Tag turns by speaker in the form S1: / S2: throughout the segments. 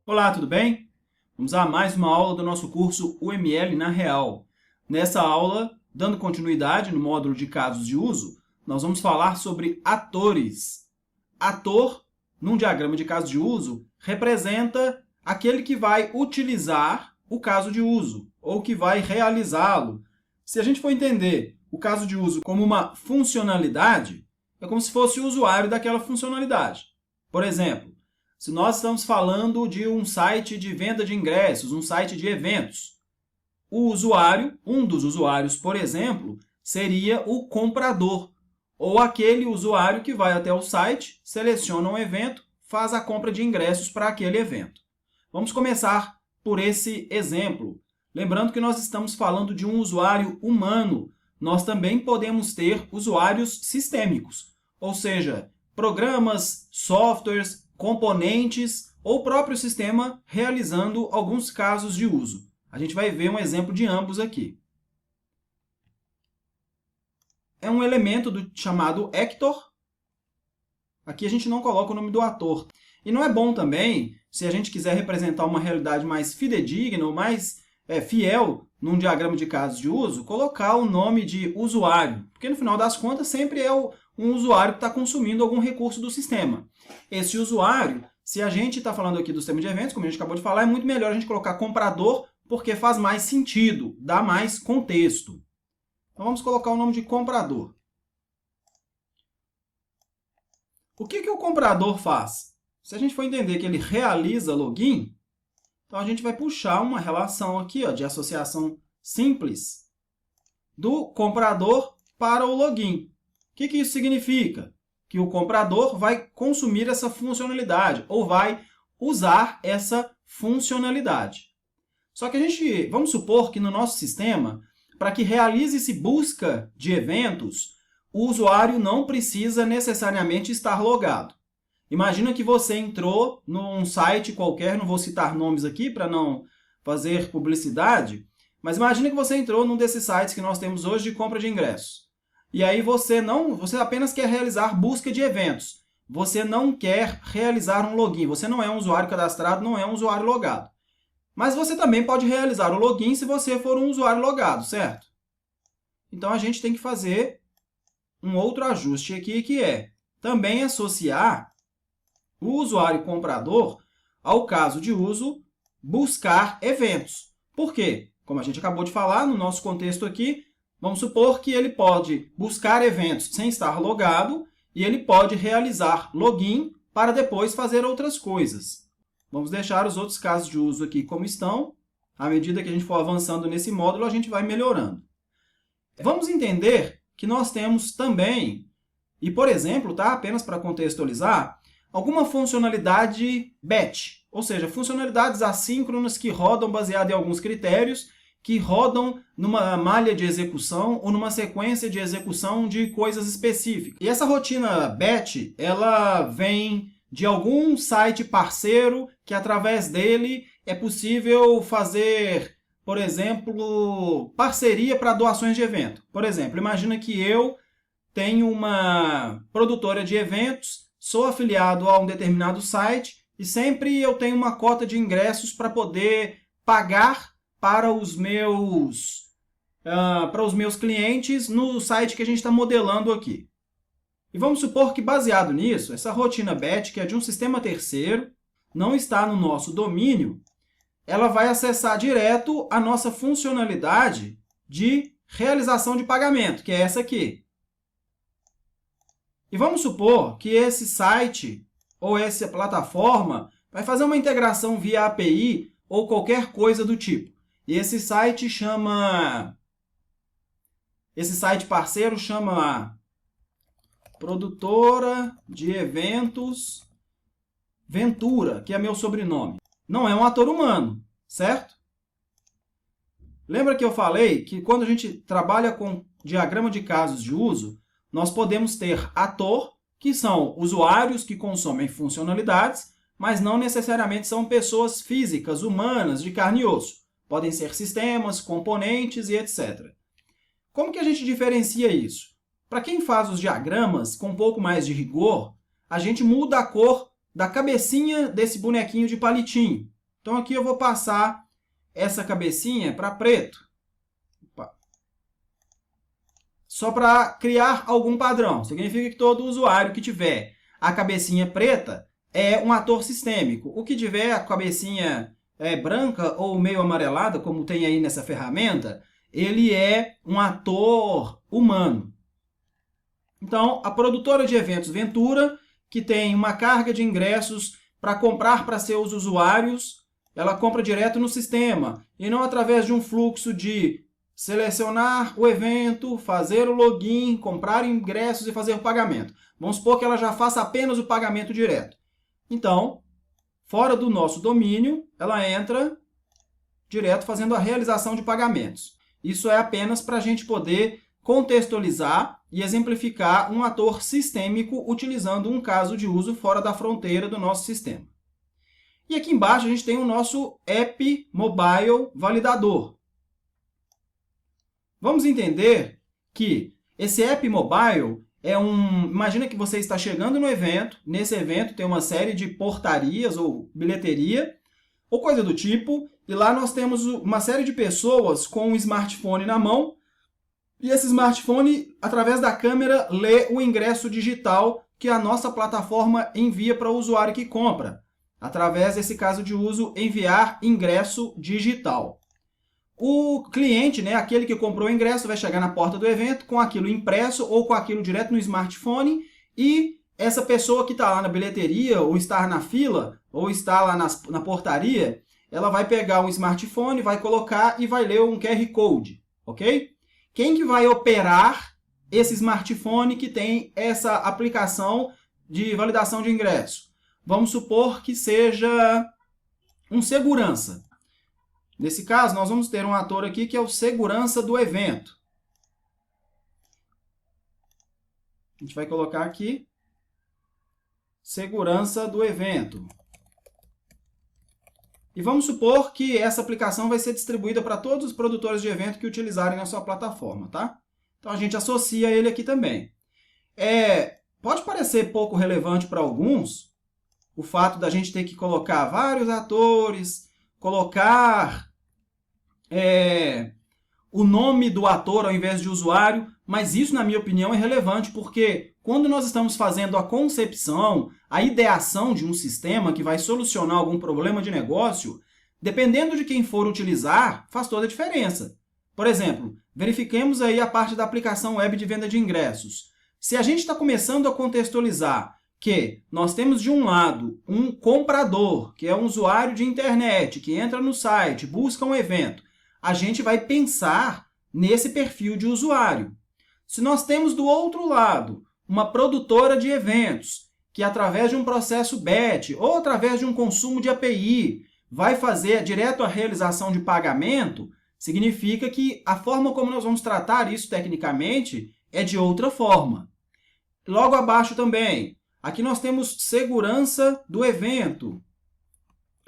S1: Olá, tudo bem? Vamos a mais uma aula do nosso curso UML na Real. Nessa aula, dando continuidade no módulo de casos de uso, nós vamos falar sobre atores. Ator, num diagrama de caso de uso, representa aquele que vai utilizar o caso de uso, ou que vai realizá-lo. Se a gente for entender o caso de uso como uma funcionalidade, é como se fosse o usuário daquela funcionalidade. Por exemplo, se nós estamos falando de um site de venda de ingressos, um site de eventos, o usuário, um dos usuários, por exemplo, seria o comprador, ou aquele usuário que vai até o site, seleciona um evento, faz a compra de ingressos para aquele evento. Vamos começar por esse exemplo. Lembrando que nós estamos falando de um usuário humano. Nós também podemos ter usuários sistêmicos, ou seja, programas, softwares, componentes ou próprio sistema realizando alguns casos de uso. A gente vai ver um exemplo de ambos aqui. É um elemento chamado Hector. Aqui a gente não coloca o nome do ator. E não é bom também, se a gente quiser representar uma realidade mais fidedigna ou mais fiel num diagrama de casos de uso, colocar o nome de usuário, porque no final das contas sempre é um usuário que está consumindo algum recurso do sistema. Esse usuário, se a gente está falando aqui do sistema de eventos, como a gente acabou de falar, é muito melhor a gente colocar comprador, porque faz mais sentido, dá mais contexto. Então vamos colocar o nome de comprador. O que o comprador faz? Se a gente for entender que ele realiza login, então a gente vai puxar uma relação aqui de associação simples do comprador para o login. O que isso significa? Que o comprador vai consumir essa funcionalidade ou vai usar essa funcionalidade. Só que vamos supor que no nosso sistema, para que realize-se busca de eventos, o usuário não precisa necessariamente estar logado. Imagina que você entrou num site qualquer, não vou citar nomes aqui para não fazer publicidade, mas imagina que você entrou num desses sites que nós temos hoje de compra de ingressos. E aí você apenas quer realizar busca de eventos. Você não quer realizar um login. Você não é um usuário cadastrado, não é um usuário logado. Mas você também pode realizar o login se você for um usuário logado, certo? Então a gente tem que fazer um outro ajuste aqui, que é também associar o usuário comprador ao caso de uso buscar eventos. Por quê? Como a gente acabou de falar, no nosso contexto aqui, vamos supor que ele pode buscar eventos sem estar logado e ele pode realizar login para depois fazer outras coisas. Vamos deixar os outros casos de uso aqui como estão. À medida que a gente for avançando nesse módulo, a gente vai melhorando. Vamos entender que nós temos também, e por exemplo, apenas para contextualizar, alguma funcionalidade batch, ou seja, funcionalidades assíncronas que rodam baseado em alguns critérios, que rodam numa malha de execução ou numa sequência de execução de coisas específicas. E essa rotina batch, ela vem de algum site parceiro que, através dele, é possível fazer, por exemplo, parceria para doações de evento. Por exemplo, imagina que eu tenho uma produtora de eventos, sou afiliado a um determinado site e sempre eu tenho uma cota de ingressos para poder pagar para os meus clientes no site que a gente está modelando aqui. E vamos supor que, baseado nisso, essa rotina batch, que é de um sistema terceiro, não está no nosso domínio, ela vai acessar direto a nossa funcionalidade de realização de pagamento, que é essa aqui. E vamos supor que esse site ou essa plataforma vai fazer uma integração via API ou qualquer coisa do tipo. E esse site parceiro chama Produtora de Eventos Ventura, que é meu sobrenome. Não é um ator humano, certo? Lembra que eu falei que quando a gente trabalha com diagrama de casos de uso, nós podemos ter ator, que são usuários que consomem funcionalidades, mas não necessariamente são pessoas físicas, humanas, de carne e osso. Podem ser sistemas, componentes e etc. Como que a gente diferencia isso? Para quem faz os diagramas com um pouco mais de rigor, a gente muda a cor da cabecinha desse bonequinho de palitinho. Então, aqui eu vou passar essa cabecinha para preto. Opa. Só para criar algum padrão. Significa que todo usuário que tiver a cabecinha preta é um ator sistêmico. O que tiver a cabecinha branca ou meio amarelada, como tem aí nessa ferramenta, ele é um ator humano. Então, a produtora de eventos Ventura, que tem uma carga de ingressos para comprar para seus usuários, ela compra direto no sistema, e não através de um fluxo de selecionar o evento, fazer o login, comprar ingressos e fazer o pagamento. Vamos supor que ela já faça apenas o pagamento direto. Então, fora do nosso domínio, ela entra direto fazendo a realização de pagamentos. Isso é apenas para a gente poder contextualizar e exemplificar um ator sistêmico utilizando um caso de uso fora da fronteira do nosso sistema. E aqui embaixo a gente tem o nosso App Mobile Validador. Vamos entender que esse App Mobile é imagina que você está chegando no evento, nesse evento tem uma série de portarias ou bilheteria, ou coisa do tipo, e lá nós temos uma série de pessoas com um smartphone na mão, e esse smartphone, através da câmera, lê o ingresso digital que a nossa plataforma envia para o usuário que compra, através desse caso de uso, enviar ingresso digital. O cliente, aquele que comprou o ingresso, vai chegar na porta do evento com aquilo impresso ou com aquilo direto no smartphone, e essa pessoa que está lá na bilheteria, ou está na fila, ou está lá na portaria, ela vai pegar um smartphone, vai colocar e vai ler um QR Code, ok? Quem que vai operar esse smartphone que tem essa aplicação de validação de ingresso? Vamos supor que seja um segurança. Nesse caso, nós vamos ter um ator aqui que é o segurança do evento. A gente vai colocar aqui segurança do evento. E vamos supor que essa aplicação vai ser distribuída para todos os produtores de evento que utilizarem a sua plataforma, tá? Então, a gente associa ele aqui também. Pode parecer pouco relevante para alguns o fato da gente ter que colocar vários atores, colocar o nome do ator ao invés de usuário, mas isso, na minha opinião, é relevante, porque quando nós estamos fazendo a concepção, a ideação de um sistema que vai solucionar algum problema de negócio, dependendo de quem for utilizar, faz toda a diferença. Por exemplo, verifiquemos aí a parte da aplicação web de venda de ingressos. Se a gente está começando a contextualizar que nós temos, de um lado, um comprador, que é um usuário de internet, que entra no site, busca um evento, a gente vai pensar nesse perfil de usuário. Se nós temos, do outro lado, uma produtora de eventos, que através de um processo BET ou através de um consumo de API vai fazer direto a realização de pagamento, significa que a forma como nós vamos tratar isso tecnicamente é de outra forma. Logo abaixo também, aqui nós temos segurança do evento.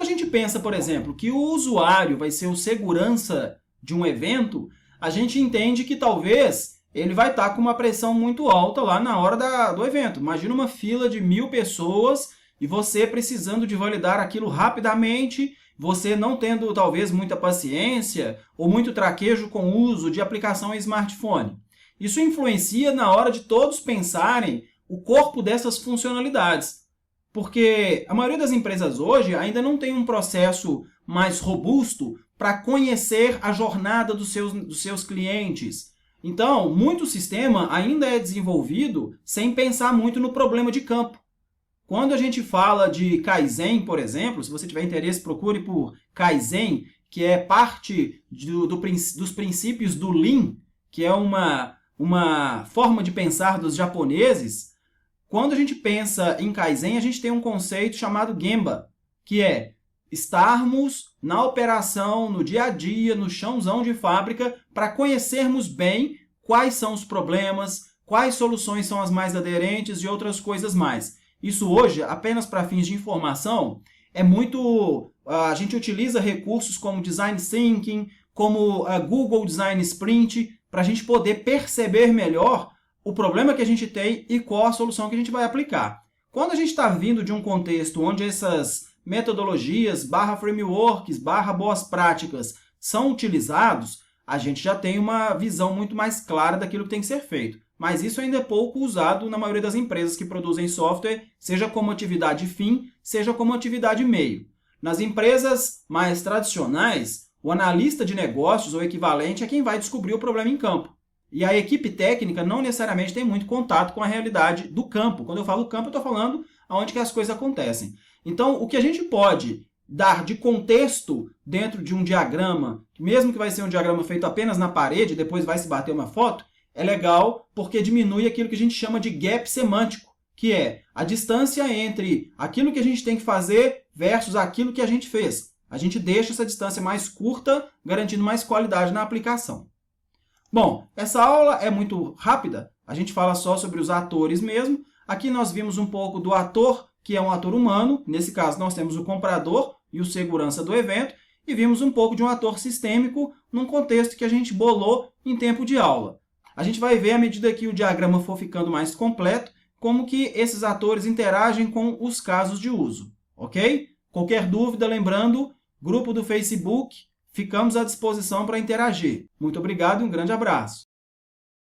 S1: A gente pensa, por exemplo, que o usuário vai ser o segurança de um evento, a gente entende que talvez ele vai estar com uma pressão muito alta lá na hora do evento. Imagina uma fila de 1000 pessoas e você precisando de validar aquilo rapidamente, você não tendo talvez muita paciência ou muito traquejo com o uso de aplicação em smartphone. Isso influencia na hora de todos pensarem o corpo dessas funcionalidades. Porque a maioria das empresas hoje ainda não tem um processo mais robusto para conhecer a jornada dos seus clientes. Então, muito sistema ainda é desenvolvido sem pensar muito no problema de campo. Quando a gente fala de Kaizen, por exemplo, se você tiver interesse, procure por Kaizen, que é parte dos princípios do Lean, que é uma forma de pensar dos japoneses. Quando a gente pensa em Kaizen, a gente tem um conceito chamado Gemba, que é estarmos na operação, no dia a dia, no chãozão de fábrica, para conhecermos bem quais são os problemas, quais soluções são as mais aderentes e outras coisas mais. Isso hoje, apenas para fins de informação, é muito... A gente utiliza recursos como Design Thinking, como a Google Design Sprint, para a gente poder perceber melhor o problema que a gente tem e qual a solução que a gente vai aplicar. Quando a gente está vindo de um contexto onde essas metodologias, /frameworks, boas práticas são utilizados, a gente já tem uma visão muito mais clara daquilo que tem que ser feito. Mas isso ainda é pouco usado na maioria das empresas que produzem software, seja como atividade fim, seja como atividade meio. Nas empresas mais tradicionais, o analista de negócios ou equivalente é quem vai descobrir o problema em campo. E a equipe técnica não necessariamente tem muito contato com a realidade do campo. Quando eu falo campo, eu estou falando onde que as coisas acontecem. Então, o que a gente pode dar de contexto dentro de um diagrama, mesmo que vai ser um diagrama feito apenas na parede, depois vai se bater uma foto, é legal porque diminui aquilo que a gente chama de gap semântico, que é a distância entre aquilo que a gente tem que fazer versus aquilo que a gente fez. A gente deixa essa distância mais curta, garantindo mais qualidade na aplicação. Bom, essa aula é muito rápida, a gente fala só sobre os atores mesmo. Aqui nós vimos um pouco do ator, que é um ator humano, nesse caso nós temos o comprador e o segurança do evento, e vimos um pouco de um ator sistêmico num contexto que a gente bolou em tempo de aula. A gente vai ver, à medida que o diagrama for ficando mais completo, como que esses atores interagem com os casos de uso, ok? Qualquer dúvida, lembrando, grupo do Facebook, ficamos à disposição para interagir. Muito obrigado e um grande abraço.